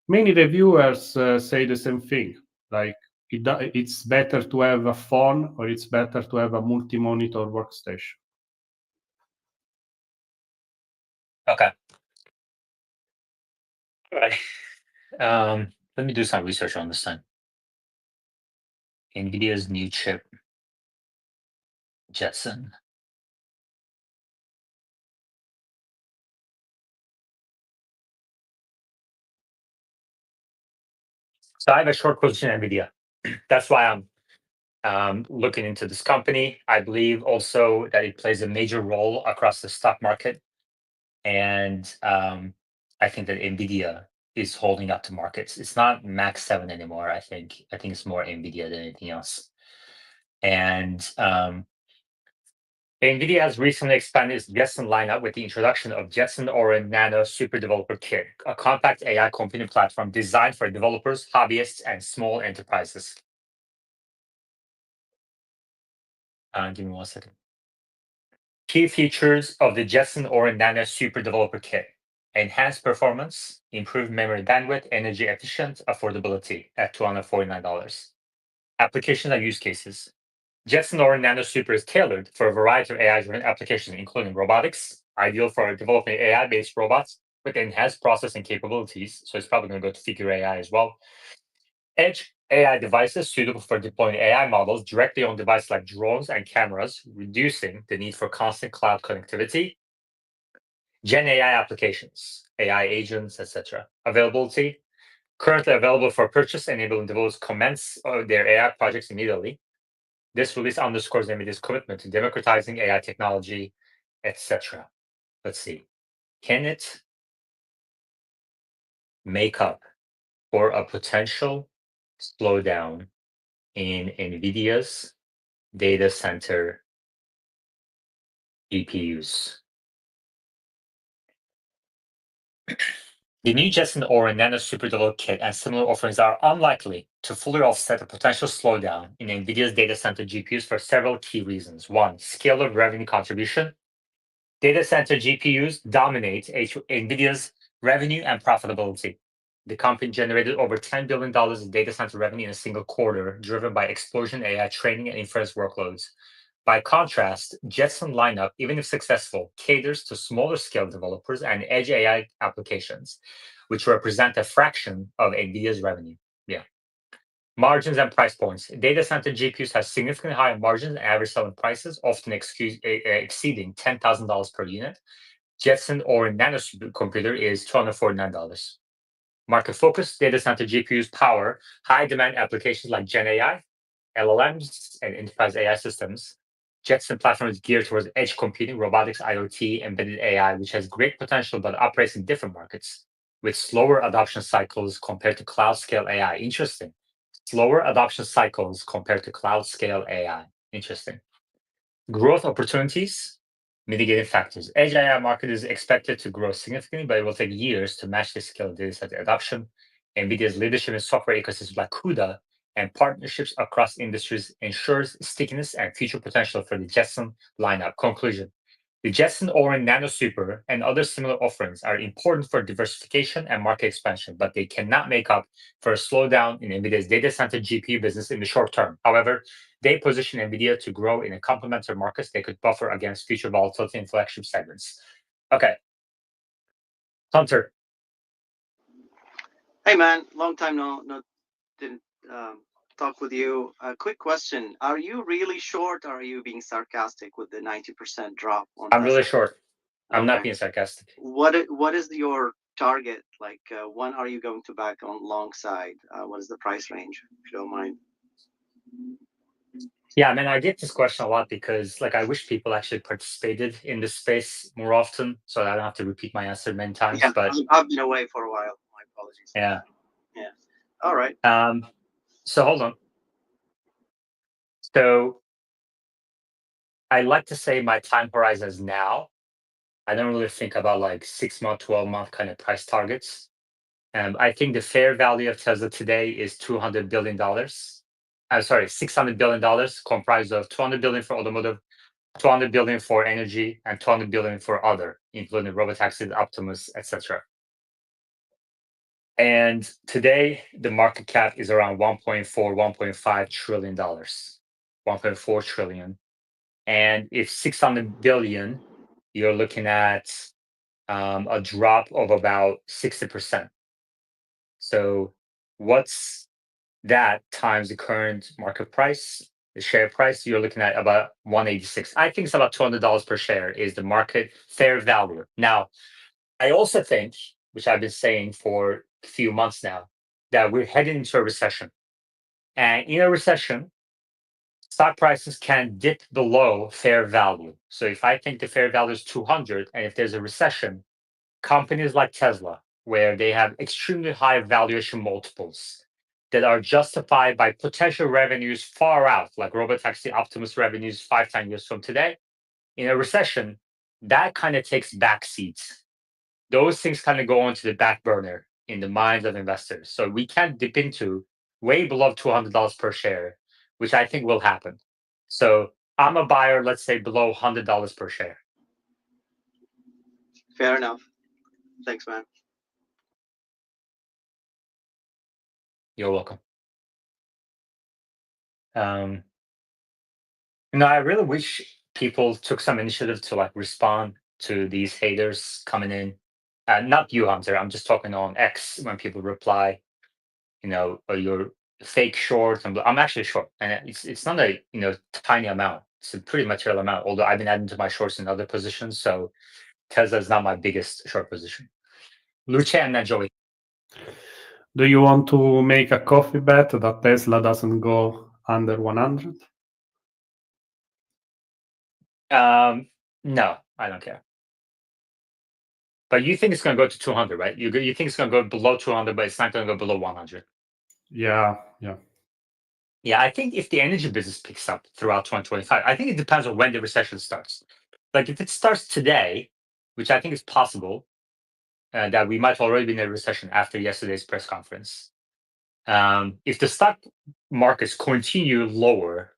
S4: many reviewers say the same thing. Like it's better to have a phone or it's better to have a multi-monitor workstation.
S1: Okay. All right. Let me do some research on this then. NVIDIA's new chip, Jetson. So I have a short position in NVIDIA. That's why I'm looking into this company. I believe also that it plays a major role across the stock market. And I think that NVIDIA is holding up to markets. It's not Max 7 anymore, I think. I think it's more NVIDIA than anything else. And NVIDIA has recently expanded its Jetson lineup with the introduction of Jetson Orin Nano Super Developer Kit, a compact AI computing platform designed for developers, hobbyists, and small enterprises. Give me 1 second. Key features of the Jetson Orin Nano Super Developer Kit: enhanced performance, improved memory bandwidth, energy efficient, affordability at $249. Applications and use cases. Jetson Orin Nano Super is tailored for a variety of AI-driven applications, including robotics, ideal for developing AI-based robots with enhanced processing capabilities. So it's probably going to go to figure AI as well. Edge AI devices suitable for deploying AI models directly on devices like drones and cameras, reducing the need for constant cloud connectivity. Gen AI applications, AI agents, etc. Availability. Currently available for purchase, enabling developers commence their AI projects immediately. This release underscores NVIDIA's commitment to democratizing AI technology, etc. Let's see. Can it make up for a potential slowdown in NVIDIA's data center GPUs? The new Jetson Orin Nano Super Develop Kit and similar offerings are unlikely to fully offset a potential slowdown in NVIDIA's data center GPUs for several key reasons. One, scale of revenue contribution. Data center GPUs dominate NVIDIA's revenue and profitability. The company generated over $10 billion in data center revenue in a single quarter, driven by explosion AI training and inference workloads. By contrast, Jetson lineup, even if successful, caters to smaller scale developers and edge AI applications, which represent a fraction of NVIDIA's revenue. Yeah. Margins and price points. Data center GPUs have significantly higher margins and average selling prices, often exceeding $10,000 per unit. Jetson or Nano Supercomputer is $249. Market focus. Data center GPUs power high demand applications like Gen AI, LLMs, and enterprise AI systems. Jetson platform is geared towards edge computing, robotics, IoT, embedded AI, which has great potential but operates in different markets with slower adoption cycles compared to cloud scale AI. Interesting. Slower adoption cycles compared to cloud scale AI. Interesting. Growth opportunities, mitigating factors. Edge AI market is expected to grow significantly, but it will take years to match the scale of data center adoption. NVIDIA's leadership in software ecosystems like CUDA and partnerships across industries ensures stickiness and future potential for the Jetson lineup. Conclusion. The Jetson Orin Nano Super and other similar offerings are important for diversification and market expansion, but they cannot make up for a slowdown in NVIDIA's data center GPU business in the short term. However, they position NVIDIA to grow in a complementary markets they could buffer against future volatility in flagship segments. Okay. Hunter.
S6: Hey man, long time didn't talk with you. A quick question: are you really short, or are you being sarcastic with the 90% drop on?
S1: I'm really short. I'm not
S6: Okay.
S1: being sarcastic.
S6: What is your target? Like, when are you going to back on long side? What is the price range, if you don't mind?
S1: Yeah, man, I get this question a lot because, like, I wish people actually participated in this space more often, so I don't have to repeat my answer many times.
S6: Yeah,
S1: But
S6: I've been away for a while. My apologies.
S1: yeah.
S6: Yeah. All right.
S1: So hold on. So I like to say my time horizon is now. I don't really think about like 6 month, 12-month kind of price targets. I think the fair value of Tesla today is $200 billion. I'm sorry, $600 billion, comprised of $200 billion for automotive, $200 billion for energy, and $200 billion for other, including robotaxis, Optimus, etc. And today, the market cap is around $1.4, $1.5 trillion, $1.4 trillion. And if 600 billion, you're looking at a drop of about 60%. So what's that times the current market price, the share price? You're looking at about 186. I think it's about $200 per share is the market fair value. Now, I also think, which I've been saying for a few months now, that we're heading into a recession. And in a recession, stock prices can dip below fair value. So if I think the fair value is 200, and if there's a recession, companies like Tesla, where they have extremely high valuation multiples that are justified by potential revenues far out, like robotaxi Optimus revenues 5-10 years from today, in a recession, that kind of takes back seats. Those things kind of go onto the back burner in the minds of investors. So we can dip into way below $200 per share, which I think will happen. So I'm a buyer, let's say below $100 per share.
S6: Fair enough. Thanks, man.
S1: You're welcome. I really wish people took some initiative to like respond to these haters coming in. Not you, Hunter. I'm just talking on X when people reply, or you're fake short. I'm actually short, and it's not a tiny amount. It's a pretty material amount. Although I've been adding to my shorts in other positions, so Tesla is not my biggest short position. Luce and then Joey.
S4: Do you want to make a coffee bet that Tesla doesn't go under 100?
S1: No, I don't care. But you think it's going to go to 200, right? You think it's going to go below 200, but it's not going to go below 100.
S4: Yeah.
S1: Yeah, I think if the energy business picks up throughout 2025, I think it depends on when the recession starts. Like if it starts today, which I think is possible, that we might already be in a recession after yesterday's press conference. If the stock markets continue lower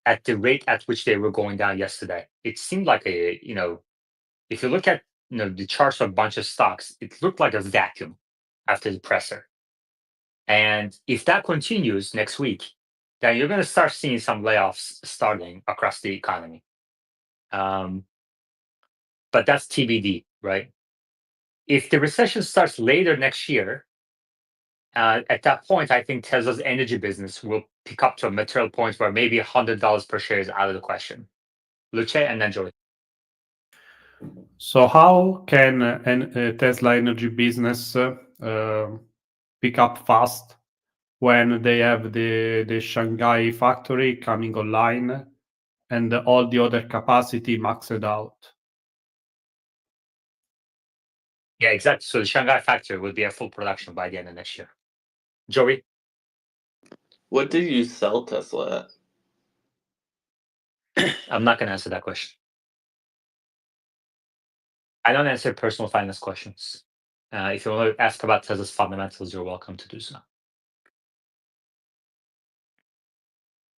S1: at the rate at which they were going down yesterday, it seemed like a, if you look at the charts of a bunch of stocks, it looked like a vacuum after the presser. And if that continues next week, then you're going to start seeing some layoffs starting across the economy. But that's TBD, right? If the recession starts later next year, at that point, I think Tesla's energy business will pick up to a material point where maybe $100 per share is out of the question. Luce and then Joey.
S4: So how can a Tesla energy business pick up fast when they have the Shanghai factory coming online and all the other capacity maxed out?
S1: Yeah, exactly. So the Shanghai factory will be at full production by the end of next year. Joey?
S3: What did you sell Tesla at?
S1: I'm not going to answer that question. I don't answer personal finance questions. If you want to ask about Tesla's fundamentals, you're welcome to do so.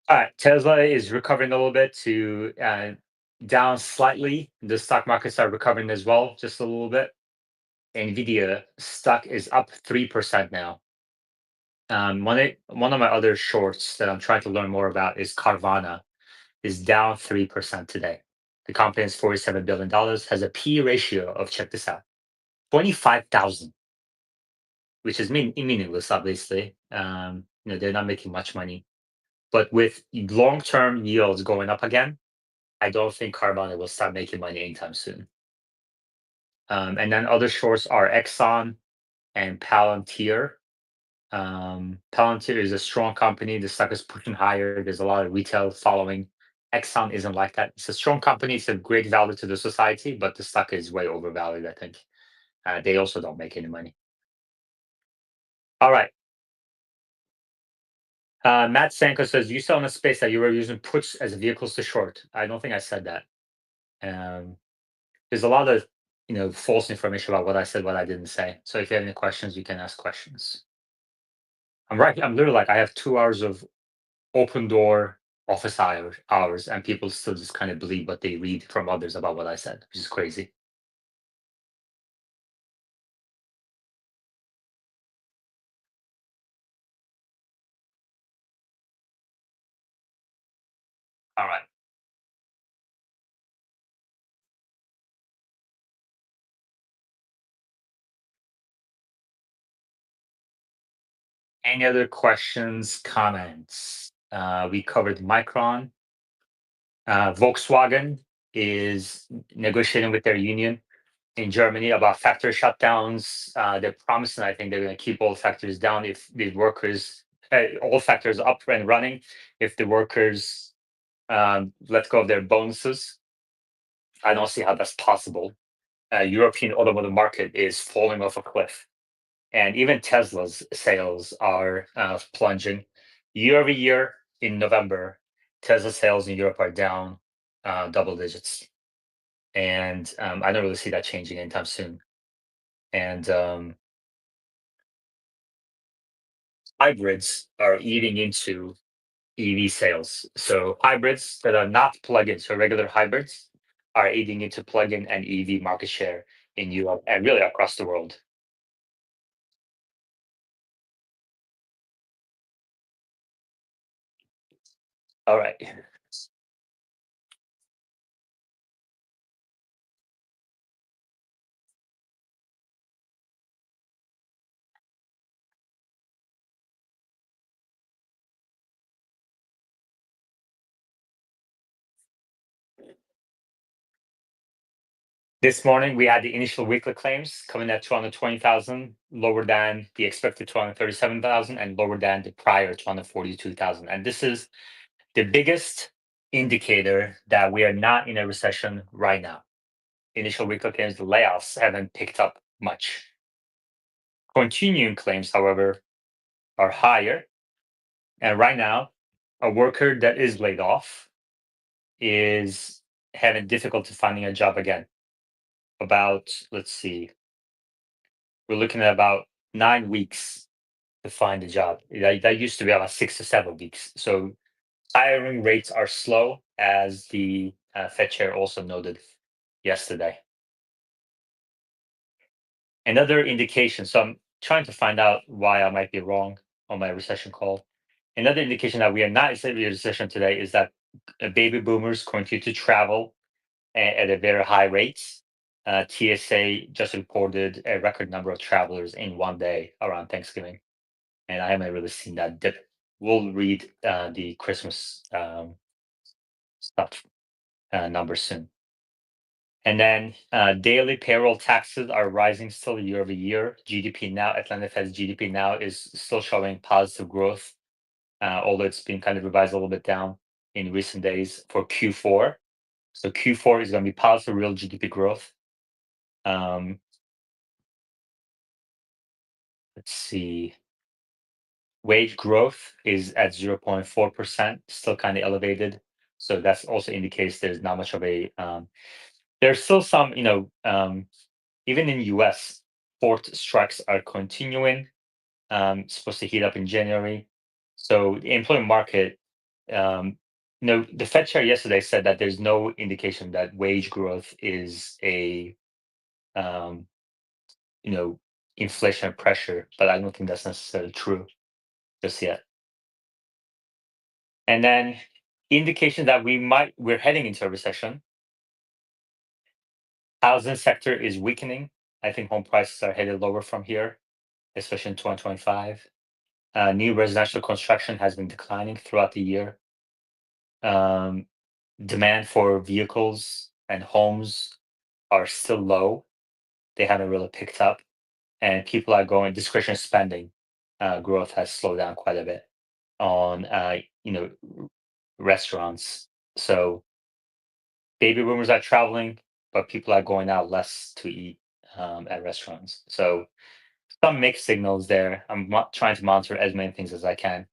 S1: All right, Tesla is recovering a little bit to down slightly. The stock markets are recovering as well, just a little bit. Nvidia stock is up 3% now. One of my other shorts that I'm trying to learn more about is Carvana, is down 3% today. The company is $47 billion, has a P ratio of, check this out, 25,000, which is meaningless, obviously. They're not making much money. But with long-term yields going up again, I don't think Carvana will start making money anytime soon. And then other shorts are Exxon and Palantir. Palantir is a strong company. The stock is pushing higher. There's a lot of retail following. Exxon isn't like that. It's a strong company. It's a great value to the society, but the stock is way overvalued, I think. They also don't make any money. All right. Matt Sanko says, you saw in the space that you were using puts as vehicles to short. I don't think I said that. There's a lot of false information about what I said, what I didn't say. So if you have any questions, you can ask questions. I'm literally like, I have 2 hours of open door office hours, and people still just kind of believe what they read from others about what I said, which is crazy. All right. Any other questions, comments? We covered Micron. Volkswagen is negotiating with their union in Germany about factory shutdowns. They're promising, I think, they're going to keep all factories down if the workers, all factories up and running, if the workers let go of their bonuses. I don't see how that's possible. European automotive market is falling off a cliff. And even Tesla's sales are plunging. Year over year in November, Tesla sales in Europe are down double digits. And I don't really see that changing anytime soon. And hybrids are eating into EV sales. So hybrids that are not plug-in, so regular hybrids, are eating into plug-in and EV market share in Europe and really across the world. All right. This morning, we had the initial weekly claims coming at 220,000, lower than the expected 237,000 and lower than the prior 242,000. And this is the biggest indicator that we are not in a recession right now. Initial weekly claims, the layoffs haven't picked up much. Continuing claims, however, are higher. And right now, a worker that is laid off is having difficulty finding a job again. About, let's see, we're looking at about 9 weeks to find a job. That used to be about 6 to 7 weeks. So hiring rates are slow, as the Fed chair also noted yesterday. Another indication, so I'm trying to find out why I might be wrong on my recession call. Another indication that we are not in a recession today is that baby boomers continue to travel at a very high rate. TSA just reported a record number of travelers in one day around Thanksgiving, and I haven't really seen that dip. We'll read the Christmas stuff numbers soon. And then daily payroll taxes are rising still year over year. GDP now, Atlanta Fed's GDP now is still showing positive growth, although it's been kind of revised a little bit down in recent days for Q4. So Q4 is going to be positive real GDP growth. Let's see. Wage growth is at 0.4%, still kind of elevated. So that's also indicates there's not much of a. There's still some, even in US, port strikes are continuing. Supposed to heat up in January. So the employment market, the Fed chair yesterday said that there's no indication that wage growth is a, inflation pressure, but I don't think that's necessarily true just yet. And then indication that we're heading into a recession. Housing sector is weakening. I think home prices are headed lower from here, especially in 2025. New residential construction has been declining throughout the year. Demand for vehicles and homes are still low. They haven't really picked up, and people are going discretionary spending. Growth has slowed down quite a bit on restaurants. So baby boomers are traveling, but people are going out less to eat at restaurants. So some mixed signals there. I'm trying to monitor as many things as I can,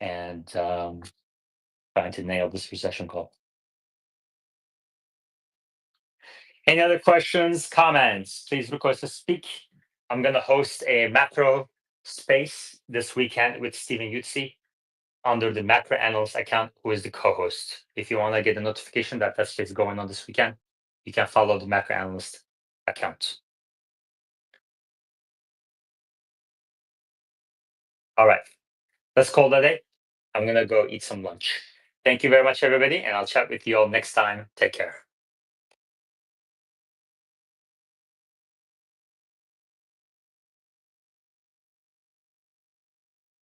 S1: and trying to nail this recession call. Any other questions, comments? Please request to speak. I'm going to host a macro space this weekend with Stephen Yutzi under the macro analyst account, who is the co-host. If you want to get a notification that that space is going on this weekend, you can follow the macro analyst account. All right, let's call that a day. I'm going to go eat some lunch. Thank you very much, everybody, and I'll chat with you all next time. Take care.